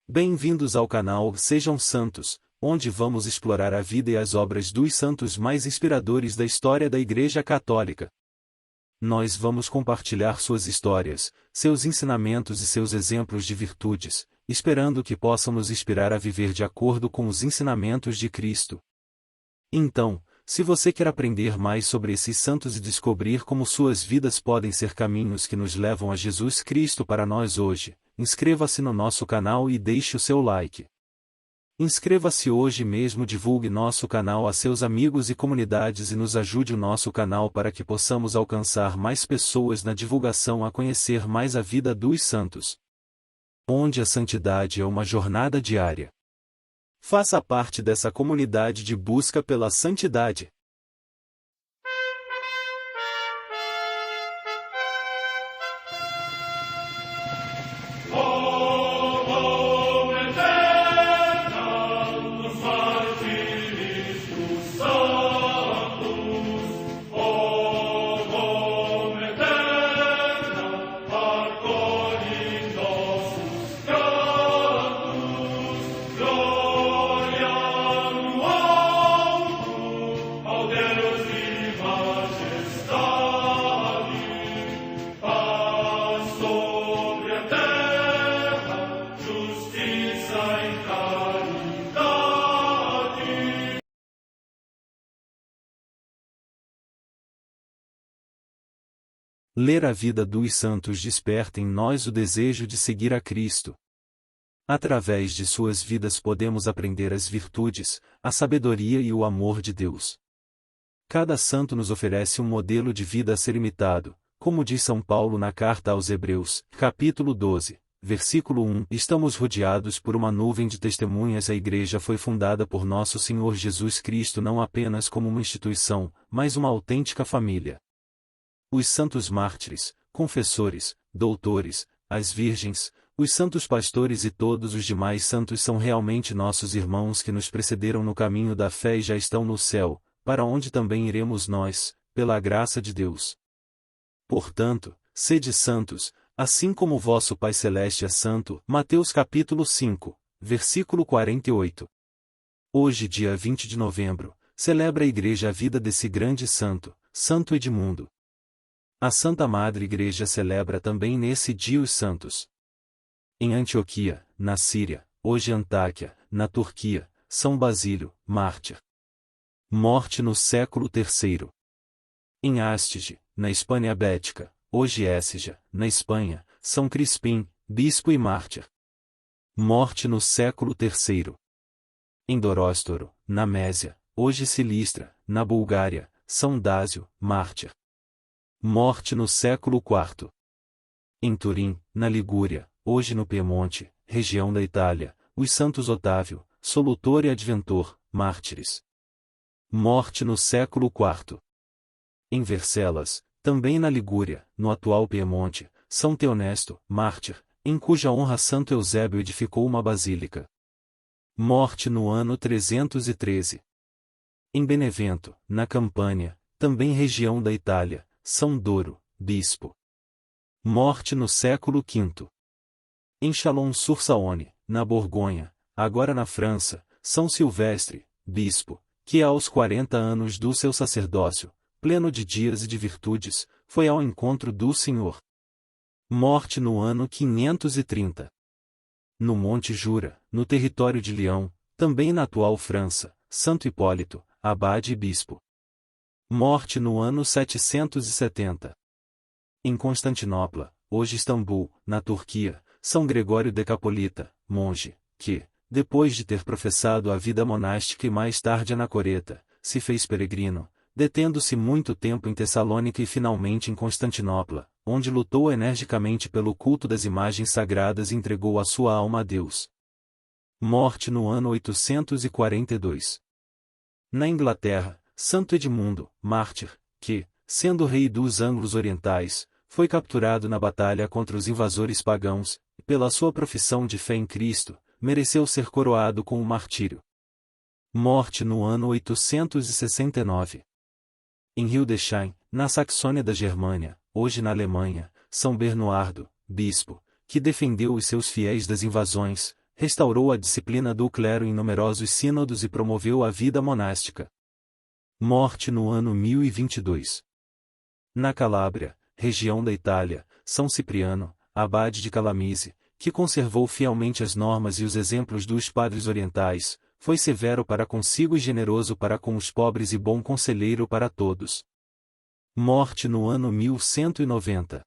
Bem-vindos ao canal Sejam Santos, onde vamos explorar a vida e as obras dos santos mais inspiradores da história da Igreja Católica. Nós vamos compartilhar suas histórias, seus ensinamentos e seus exemplos de virtudes, esperando que possam nos inspirar a viver de acordo com os ensinamentos de Cristo. Então, se você quer aprender mais sobre esses santos e descobrir como suas vidas podem ser caminhos que nos levam a Jesus Cristo para nós hoje, inscreva-se no nosso canal e deixe o seu like. Inscreva-se hoje mesmo, divulgue nosso canal a seus amigos e comunidades e nos ajude o nosso canal para que possamos alcançar mais pessoas na divulgação a conhecer mais a vida dos santos. Onde a santidade é uma jornada diária. Faça parte dessa comunidade de busca pela santidade. Ler a vida dos santos desperta em nós o desejo de seguir a Cristo. Através de suas vidas podemos aprender as virtudes, a sabedoria e o amor de Deus. Cada santo nos oferece um modelo de vida a ser imitado, como diz São Paulo na carta aos Hebreus, capítulo 12, versículo 1. Estamos rodeados por uma nuvem de testemunhas. A Igreja foi fundada por nosso Senhor Jesus Cristo não apenas como uma instituição, mas uma autêntica família. Os santos mártires, confessores, doutores, as virgens, os santos pastores e todos os demais santos são realmente nossos irmãos que nos precederam no caminho da fé e já estão no céu, para onde também iremos nós, pela graça de Deus. Portanto, sede santos, assim como vosso Pai Celeste é santo. Mateus capítulo 5, versículo 48. Hoje, dia 20 de novembro, celebra a Igreja a vida desse grande santo, Santo Edmundo. A Santa Madre Igreja celebra também nesse dia os santos. Em Antioquia, na Síria, hoje Antáquia, na Turquia, São Basílio, mártir. Morte no século III. Em Ástige, na Hispânia Bética, hoje Écija, na Espanha, São Crispim, bispo e mártir. Morte no século III. Em Doróstoro, na Mésia, hoje Silistra, na Bulgária, São Dásio, mártir. Morte no século IV. Em Turim, na Ligúria, hoje no Piemonte, região da Itália, os santos Otávio, Solutor e Adventor, mártires. Morte no século IV. Em Vercelas, também na Ligúria, no atual Piemonte, São Teonesto, mártir, em cuja honra Santo Eusébio edificou uma basílica. Morte no ano 313. Em Benevento, na Campânia, também região da Itália, São Doro, bispo. Morte no século V. Em Chalon-sur-Saône, na Borgonha, agora na França, São Silvestre, bispo, que aos 40 anos do seu sacerdócio, pleno de dias e de virtudes, foi ao encontro do Senhor. Morte no ano 530. No Monte Jura, no território de Lyon, também na atual França, Santo Hipólito, abade e bispo. Morte no ano 770. Em Constantinopla, hoje Istambul, na Turquia, São Gregório Decapolita, monge, que, depois de ter professado a vida monástica e mais tarde anacoreta, se fez peregrino, detendo-se muito tempo em Tessalônica e finalmente em Constantinopla, onde lutou energicamente pelo culto das imagens sagradas e entregou a sua alma a Deus. Morte no ano 842. Na Inglaterra, Santo Edmundo, mártir, que, sendo rei dos ângulos orientais, foi capturado na batalha contra os invasores pagãos, e pela sua profissão de fé em Cristo, mereceu ser coroado com o martírio. Morte no ano 869. Em Hildesheim, na Saxônia da Germânia, hoje na Alemanha, São Bernardo, bispo, que defendeu os seus fiéis das invasões, restaurou a disciplina do clero em numerosos sínodos e promoveu a vida monástica. Morte no ano 1022. Na Calábria, região da Itália, São Cipriano, abade de Calamise, que conservou fielmente as normas e os exemplos dos padres orientais, foi severo para consigo e generoso para com os pobres e bom conselheiro para todos. Morte no ano 1190.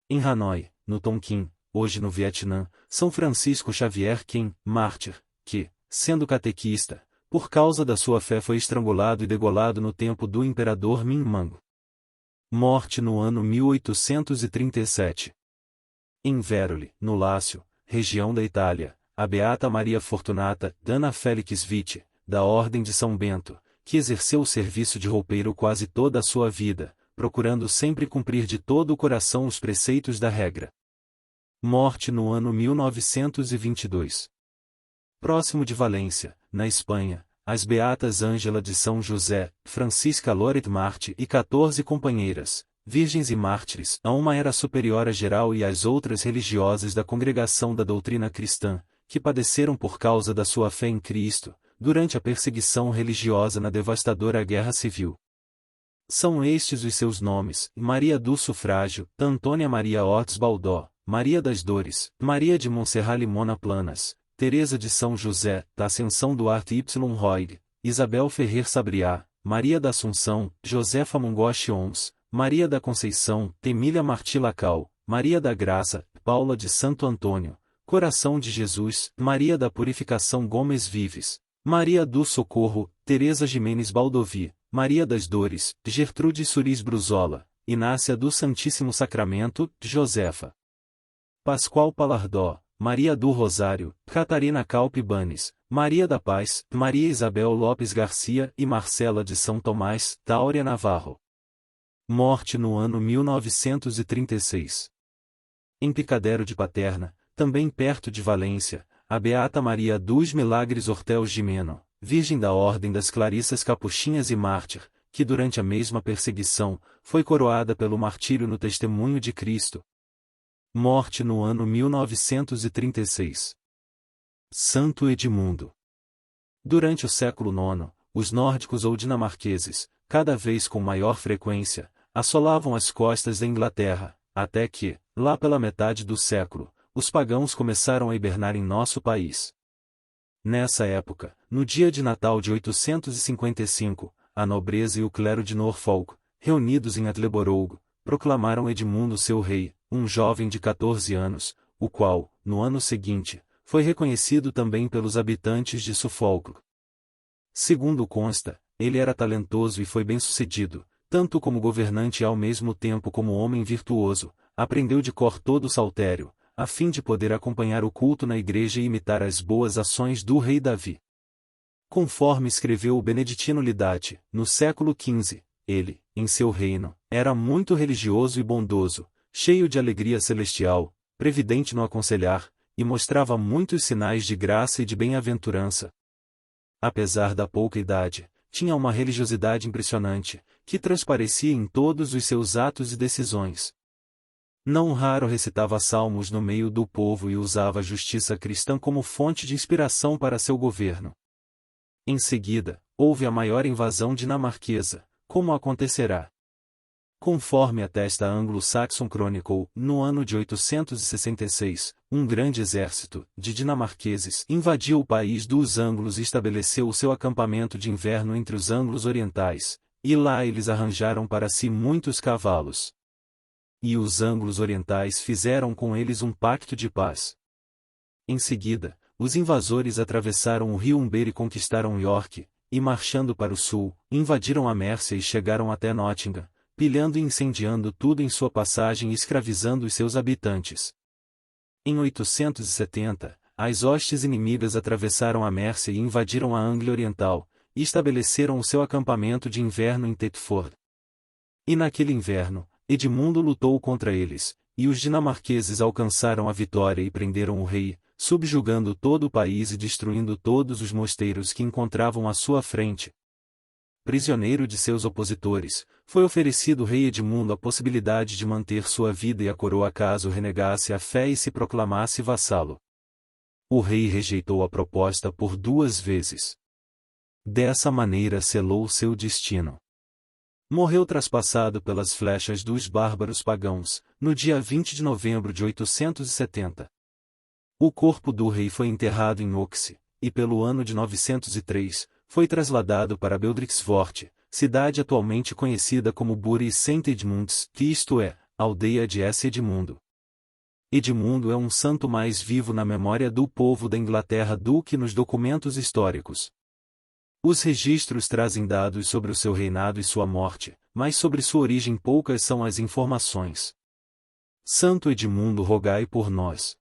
Em Hanoi, no Tonkin, hoje no Vietnã, São Francisco Xavier Quen, mártir, que, sendo catequista, por causa da sua fé foi estrangulado e degolado no tempo do imperador Minh Mang. Morte no ano 1837. Em Veroli, no Lácio, região da Itália, a beata Maria Fortunata Dana Felix Vitti, da Ordem de São Bento, que exerceu o serviço de roupeiro quase toda a sua vida, procurando sempre cumprir de todo o coração os preceitos da regra. Morte no ano 1922. Próximo de Valência, na Espanha, as beatas Ângela de São José, Francisca Loret Marte e 14 companheiras, virgens e mártires, a uma era superiora geral e às outras religiosas da congregação da doutrina cristã, que padeceram por causa da sua fé em Cristo, durante a perseguição religiosa na devastadora Guerra Civil. São estes os seus nomes: Maria do Sufrágio, Antônia Maria Ortiz Baldó, Maria das Dores, Maria de Montserrat Limona Planas, Teresa de São José, da Ascensão Duarte Y. Roig, Isabel Ferrer Sabriá, Maria da Assunção, Josefa Mongoche Ons, Maria da Conceição, Emília Martí Lacal, Maria da Graça, Paula de Santo Antônio, Coração de Jesus, Maria da Purificação Gomes Vives, Maria do Socorro, Teresa Jimenez Baldovi, Maria das Dores, Gertrude Suris Bruzola, Inácia do Santíssimo Sacramento, Josefa Pascoal Palardó, Maria do Rosário, Catarina Calpe Banes, Maria da Paz, Maria Isabel Lopes Garcia e Marcela de São Tomás, Táurea Navarro. Morte no ano 1936. Em Picadero de Paterna, também perto de Valência, a beata Maria dos Milagres Orteus Gimeno, Virgem da Ordem das Clarissas Capuchinhas e mártir, que durante a mesma perseguição, foi coroada pelo martírio no testemunho de Cristo. Morte no ano 1936. Santo Edmundo. Durante o século IX, os nórdicos ou dinamarqueses, cada vez com maior frequência, assolavam as costas da Inglaterra, até que, lá pela metade do século, os pagãos começaram a hibernar em nosso país. Nessa época, no dia de Natal de 855, a nobreza e o clero de Norfolk, reunidos em Atleborough, proclamaram Edmundo seu rei, um jovem de 14 anos, o qual, no ano seguinte, foi reconhecido também pelos habitantes de Suffolk. Segundo consta, ele era talentoso e foi bem-sucedido, tanto como governante e ao mesmo tempo como homem virtuoso, aprendeu de cor todo o saltério, a fim de poder acompanhar o culto na igreja e imitar as boas ações do rei Davi. Conforme escreveu o beneditino Lidate, no século XV, ele, em seu reino, era muito religioso e bondoso, cheio de alegria celestial, previdente no aconselhar, e mostrava muitos sinais de graça e de bem-aventurança. Apesar da pouca idade, tinha uma religiosidade impressionante, que transparecia em todos os seus atos e decisões. Não raro recitava salmos no meio do povo e usava a justiça cristã como fonte de inspiração para seu governo. Em seguida, houve a maior invasão dinamarquesa, como acontecerá. Conforme atesta a Anglo-Saxon Chronicle, no ano de 866, um grande exército de dinamarqueses invadiu o país dos anglos e estabeleceu o seu acampamento de inverno entre os anglos orientais, e lá eles arranjaram para si muitos cavalos. E os anglos orientais fizeram com eles um pacto de paz. Em seguida, os invasores atravessaram o rio Humber e conquistaram York, e marchando para o sul, invadiram a Mércia e chegaram até Nottingham, pilhando e incendiando tudo em sua passagem e escravizando os seus habitantes. Em 870, as hostes inimigas atravessaram a Mércia e invadiram a Anglia Oriental, e estabeleceram o seu acampamento de inverno em Thetford. E naquele inverno, Edmundo lutou contra eles, e os dinamarqueses alcançaram a vitória e prenderam o rei, subjugando todo o país e destruindo todos os mosteiros que encontravam à sua frente. Prisioneiro de seus opositores, foi oferecido o rei Edmundo a possibilidade de manter sua vida e a coroa caso renegasse a fé e se proclamasse vassalo. O rei rejeitou a proposta por 2 vezes. Dessa maneira selou seu destino. Morreu traspassado pelas flechas dos bárbaros pagãos, no dia 20 de novembro de 870. O corpo do rei foi enterrado em Oxi, e pelo ano de 903, foi trasladado para Beldrixvoort, cidade atualmente conhecida como Bury St. Edmunds, que isto é, aldeia de S. Edmundo. Edmundo é um santo mais vivo na memória do povo da Inglaterra do que nos documentos históricos. Os registros trazem dados sobre o seu reinado e sua morte, mas sobre sua origem poucas são as informações. Santo Edmundo, rogai por nós.